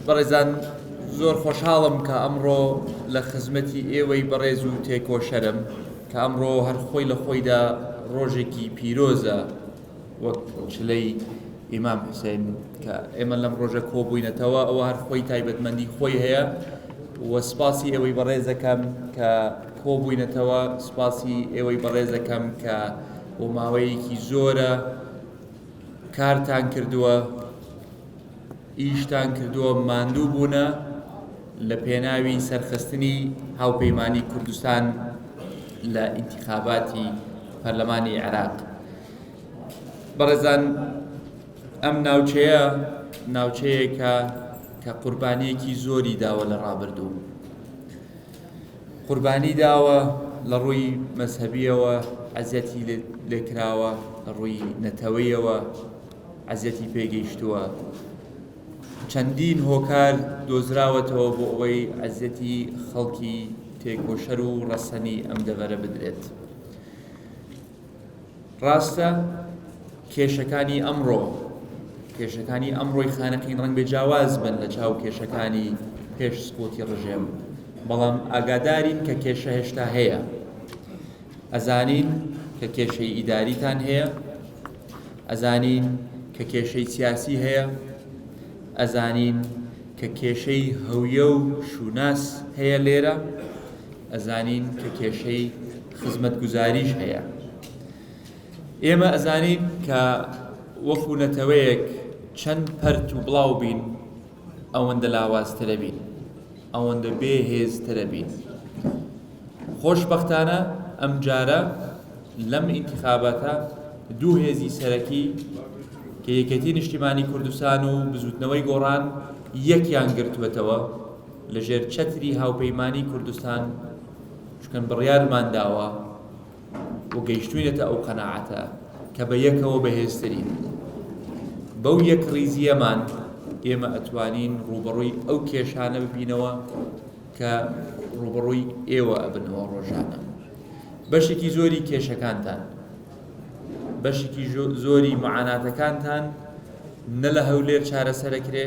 بەڕێزان زۆر خۆشحاڵم کە ئەمڕۆ لە خزمەتی ئێوەی بەڕێز و تێکۆشەرم کە ئەمڕۆ هەر خۆی لە خۆیدا ڕۆژێکی پیرۆزە وەک چلەی ئیمام حوسێن کە ئێمە لەم ڕۆژە کۆبووینەتەوە ئەوە هەر خۆی تایبەتمەندی خۆی هەیە و سپاسی ئێوەی بەڕێزەکەم کە کۆبووینەتەوە سپاسی ئێوەی بەڕێزەکەم کە بۆ ماوەیەکی زۆرە کارتان کردووە ئیشتان کردووە ماندوو بوونە لە پێناوی سەرخستنی هاوپەیمانی کوردستان لە ئینتیخاباتی پەرلەمانی عێراق. بەڕێزان ئەم ناوچەیەکە کە قوربانیەکی زۆری داوە لە ڕابردوو. قوربانی داوە لە ڕووی مەزهەبیەوە عەزیەتی لێکراوە، لە ڕووی نەتەوەیەوە عەزیەتی پێگەیشتووە. چەندین هۆکار دۆزراوەتەوە بۆ ئەوەی عەزیەتی خەڵکی تێکۆشەر و ڕەسەنی ئەم دەڤەرە بدرێت. ڕاستە کێشەکانی ئەمڕۆی خانەقین ڕەنگ بێجیاواز بن لە چاو کێشەکانی پێش سقوتی ڕژێم، بەڵام ئاگادارین کە کێشە هێشتا هەیە. ئەزانین کە کێشەی ئیداریتان هەیە، ئەزانین کە کێشەی سیاسی هەیە، ئەزانین کە کێشەی هەویە و شوناس هەیە لێرە، ئەزانین کە کێشەی خزمەتگوزاریش هەیە. ئێمە ئەزانین کە وەکو نەتەوەیەک چەند پەرت و بڵاو بین ئەوەندە لاوازترە بین، ئەوەندە بێهێزترە بین. خۆشبەختانە ئەم جارە لەم ئینتیخاباتە دوو هێزی سەرەکی کە یەکێتی نیشتیمانی کوردستان و بزوتنەوەی گۆڕان یەکیان گرتوێتەوە لە ژێر چەتری هاوپەیمانی کوردستان، چکەن بڕیارمان داوە و گەیشتوینەتە ئەو قەناعەتە کە بە یەکەوە بەهێزترین. بەو یەک ڕیزیەمان ئێمە ئەتوانین ڕوبەڕووی ئەو کێشانە ببینەوە کە ڕوبەڕووی ئێوە ئەبنەوە ڕۆژانە. بەشێکی زۆری کێشەکانتان، بەشێکی زۆری معاناتەکانتان نە لە هەولێر چارەسەرەکرێ،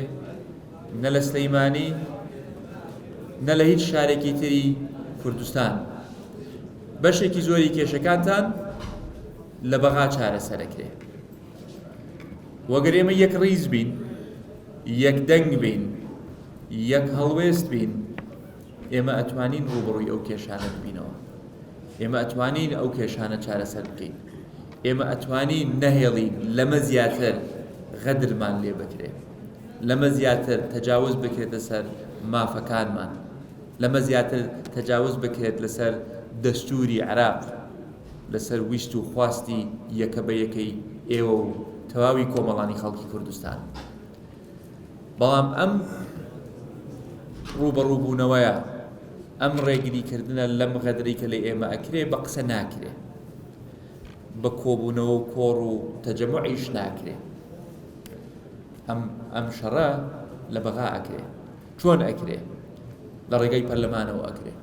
نە لە سلەیمانی، نە لە هیچ شارێکی تری کوردستان. بەشێکی زۆری کێشەکانتان لە بەغا چارەسەرەکرێ. وەگەر ئێمە یەک ڕیز بین، یەک دەنگ بین، یەک هەڵوێست بین، ئێمە ئەتوانین ڕوبەڕووی ئەو کێشانە ببینەوە. ئێمە ئەتوانین ئەو کێشانە چارەسەر بکەین. ئێمە ئەتوانین نەهێڵین لەمە زیاتر غەدرمان لێ بکرێ، لەمە زیاتر تەجاوز بکرێتە سەر مافەکانمان، لەمە زیاتر تەجاوز بکرێت لەسەر دەستوری عێراق، لەسەر ویست و خواستی یەکە بە یەکەی ئێوە و تەواوی کۆمەڵانی خەڵکی کوردستان. بەڵام ئەم ڕوبەڕووبوونەوەیە، ئەم ڕێگریکردنە لەم غەدری کە لە ئێمە ئەکرێ بە قسە ناکرێ، بە کۆبوونەوە و کۆڕ و تەجەموعیش ناکرێ. ئەم شەڕە لە بەغا ئەکرێ. چۆن ئەکرێ؟ لە ڕێگەی پەرلەمانەوە ئەکرێ،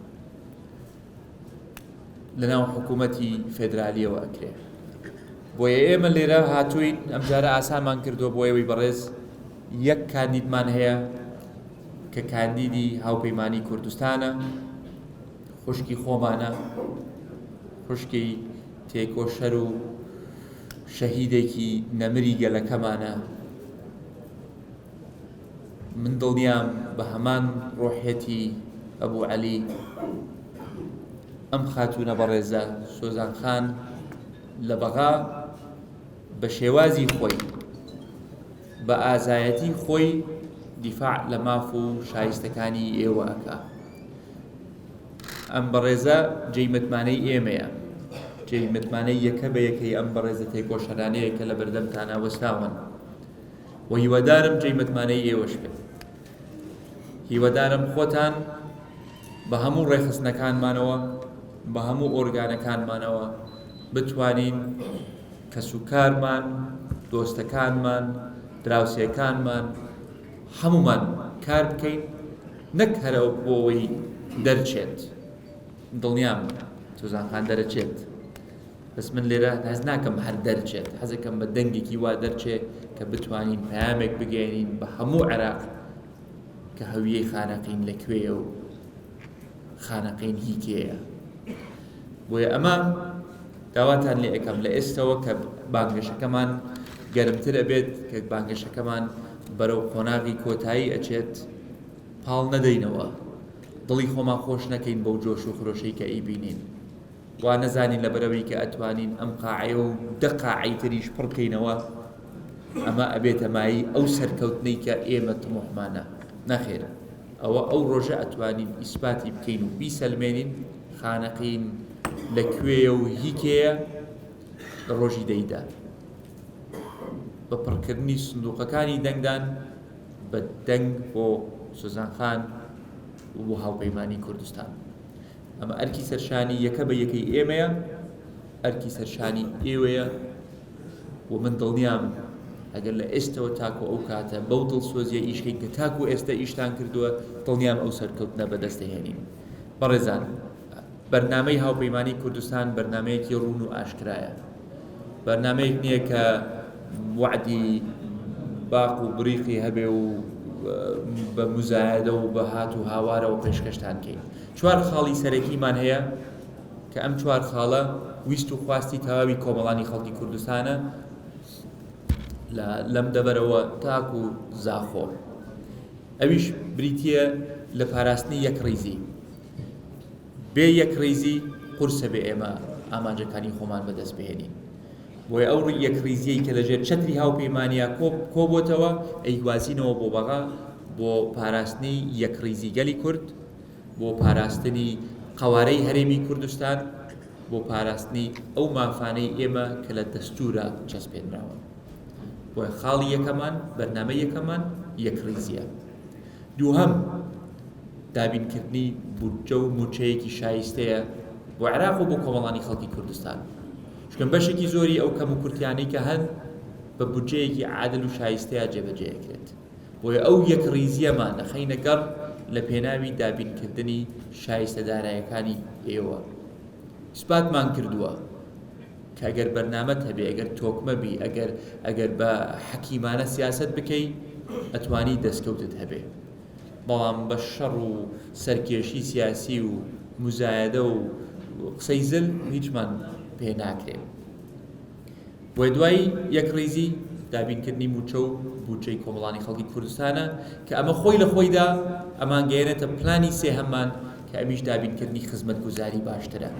لەناو حکوومەتی فێدرالیەوە ئەکرێ. بۆیە ئێمە لێرە هاتووین ئەم جارە ئاسانمان کردووە بۆ ئێوەی بەڕێز یەک کاندیدمان هەیە کە کاندیدی هاوپەیمانی کوردستانە، خوشکی خۆمانە، خوشکی تێکۆشەر و شەهیدێکی نەمری گەلەکەمانە. من دڵنیام بە هەمان ڕۆحێتی ئەبوو عەلی ئەم خاتوونە بەڕێزە سۆزان خان لە بەغا بە شێوازی خۆی، بە ئازایەتی خۆی دیفاع لە ماف و شایستەکانی ئێوە ئەکا. ئەم بەڕێزە جێی متمانەی ئێمەیە، جێی متمانەی یەکە بە یەکەی ئەم بەڕێزە تێکۆشەرانەیە کە لە بەردەمتانە وەستاون و هیوادارم جێی متمانەی ئێوەش بێت. هیوادارم خۆتان بە هەموو ڕێخستنەکانمانەوە، بە هەموو ئۆرگانەکانمانەوە بتوانین کەسوکارمان، دۆستەکانمان، دراوسێکانمان هەمومان کار بکەین، نەک هەرەوە بۆەوەی دەرچێت. دڵنیام سۆزان خان دەرەچێت، بەس من لێرە حەز ناکەم هەر دەرچێت، حەزەکەم بە دەنگێکی وا دەرچێت کە بتوانین پەیامێک بگەێنین بە هەموو عێراق کە هەویەی خانەقین لەکوێیە و خانەقین هی کێیە. بۆیە ئەمە داواتان لێ ئەەکەم لە ئێستەوە کە بانگەشەکەمان گەرمتر ئەبێت، کە بانگەشەکەمان بەرەو قۆناغی کۆتایی ئەچێت، پاڵ نەدەینەوە، دڵی خۆمان خۆش نەکەین بەو جۆش و خرۆشەی کە ئیبینین، وا نەزانین لەبەرەوەی کە ئەتوانین ئەم قاعەیە و دە قاعەی تریش پڕ بکەینەوە، ئەمە ئەبێتە مایی ئەو سەرکەوتنەی کە ئێمە تمۆحمانە. نەخێر، ئەوە ئەو ڕۆژە ئەتوانین ئیسپاتی بکەین و بیسەلمێنین خانەقین لەکوێیە و هیکێیە لە ڕۆژی دەیدا، بە پڕکردنی سندوقەکانی دەنگدان بە دەنگ بۆ سوزانخان و بۆ هاوپەیمانی کوردستان. ئەمە ئەرکی سەرشانی یەکە بە یەکەی ئێمەیە، ئەرکی سەرشانی ئێوەیە و من دڵنیام ئەگەر لە ئێستەوە تاکو ئەو کاتە بەو دڵسۆزیە ئیشکەین کە تاکو ئێستا ئیشتان کردووە، دڵنیام ئەو سەرکەوتنە بەدەستەهێنین. بەڕێزان، بەرنامەی هاوپەیمانی کوردستان بەرنامەیەکی ڕوون و ئاشکرایە، بەرنامەیەک نییە کە وعدی باق و بریقی هەبێ و بە مزایدە و بە هات و هاوارەوە پێشکەشتان کەین. چوار خاڵی سەرەکیمان هەیە کە ئەم چوار خاڵە ویست و خواستی تەواوی کۆمەڵانی خەڵکی کوردستانە لەم دەبەرەوە تاک و زاخۆ. ئەویش بریتیە لە پاراستنی یەک ڕیزی. بێ یەک ڕیزی قورسە بێ ئێمە ئامانجەکانی خۆمان بەدەست بهێنین. بۆیە ئەو یەک ڕیزیەی کە لەژێر چەتری هاوپەیمانیە کۆبۆتەوە ئەیگوازینەوە بۆ بەغا بۆ پاراستنی یەک ڕیزی گەلی کورد، بۆ پاراستنی قەوارەی هەرێمی کوردستان، بۆ پاراستنی ئەو مافانەی ئێمە کە لە دەستورە چەسپێنراوە. بۆیە خاڵی یەکەمان، بەرنامە یەکەمان یەک ڕیزیە. دووهەم، دابینکردنی بودجە و موچەیەکی شایستەیە بۆ عێراق و بۆ کۆمەڵانی خەڵکی کوردستان. چکە بەشێکی زۆری ئەو کەم و کورتیانەی کە هەن بە بودجەیەکی عادل و شایستەیە جێبەجێەکرێت. بۆیە ئەو یەک ڕیزیەمان نەخەینە گەڕ لە پێناوی دابینکردنی شایستەدارایەکانی ئێوە. ئیسپاتمان کردووە کە ئەگەر بەرنامەت هەبێ، ئەگەر تۆکمە بی، ئەگەر بە حەکیمانە سیاست بکەی، ئەتوانی دەستکەوتت هەبێ. بەڵام بە شەڕ و سەرکێشی سیاسی و مزایدە و قسەی زل هیچمان پێ ناکرێ. بۆیە دوای یەک ڕیزی دابینکردنی موچە و بودجەی کۆمەڵانی خەڵکی کوردستانە کە ئەمە خۆی لە خۆیدا ئەمان گەیەنێتە پلانی سێهەممان کە ئەمیش دابینکردنی خزمەتگوزاری باشترە.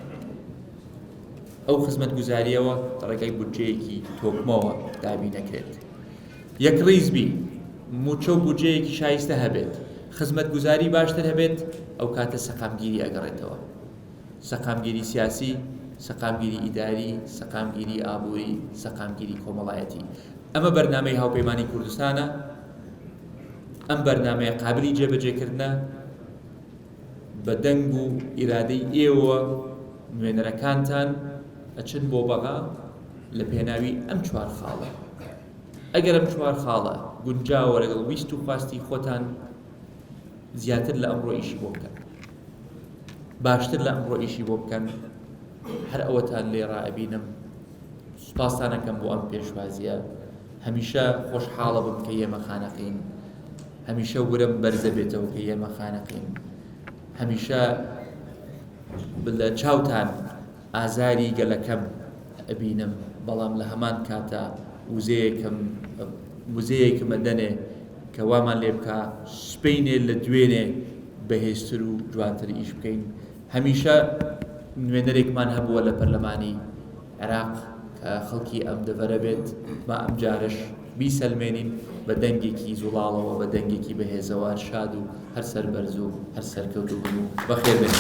ئەو خزمەتگوزاریەوە ڕێگای بودجەیەکی تۆکمەوە دابینەکرێت. یەک ڕیز بی، موچە و بودجەیەکی شایستە هەبێت، خزمەتگوزاری باشتر هەبێت، ئەو کاتە سەقامگیری ئەگەڕێتەوە. سەقامگیری سیاسی، سەقامگیری ئیداری، سەقامگیری ئابووری، سەقامگیری کۆمەڵایەتی. ئەمە بەرنامەی هاوپەیمانی کوردستانە. ئەم بەرنامەیە قابلی جێبەجێکردنە بە دەنگ و ئیرادەی ئێوە نوێنەرەکانتان ئەچن بۆ بەغا لە پێناوی ئەم چوار خاڵە. ئەگەر ئەم چوار خاڵە گونجاوە لەگەڵ ویست و خواستی خۆتان، زیاتر لە ئەمڕۆ ئیشی بۆ بکەن، باشتر لە ئەمڕۆ ئیشی بۆ بکەن، هەر ئەوەتان لێ ڕائەبینم. سوپاسانەکەم بۆ ئەم پێشوازیە. هەمیشە خۆشحاڵە بم کە ئێمە خانەقین، هەمیشە ورم بەرزە بێتەوە کە ئێمە خانەقین، هەمیشە لە چاوتان ئازاری گەلەکەم ئەبینم، بەڵام لە هەمان کاتە وزەیەکم ئەدەنێ کە وامان لێ بکە سبەینێ لە دوێنێ بەهێزتر و جوانتر ئیش بکەین. هەمیشە نوێنەرێکمان هەبووە لە پەرلەمانی عێراق کە خەڵکی ئەم دەڤەرە بێت، با ئەم جارش بیسەلمێنین بە دەنگێکی زوڵاڵەوە، بە دەنگێکی بەهێزەوە، شاد و هەر سەربەرز و هەر سەرکەوتو بن و بەخێر بێن.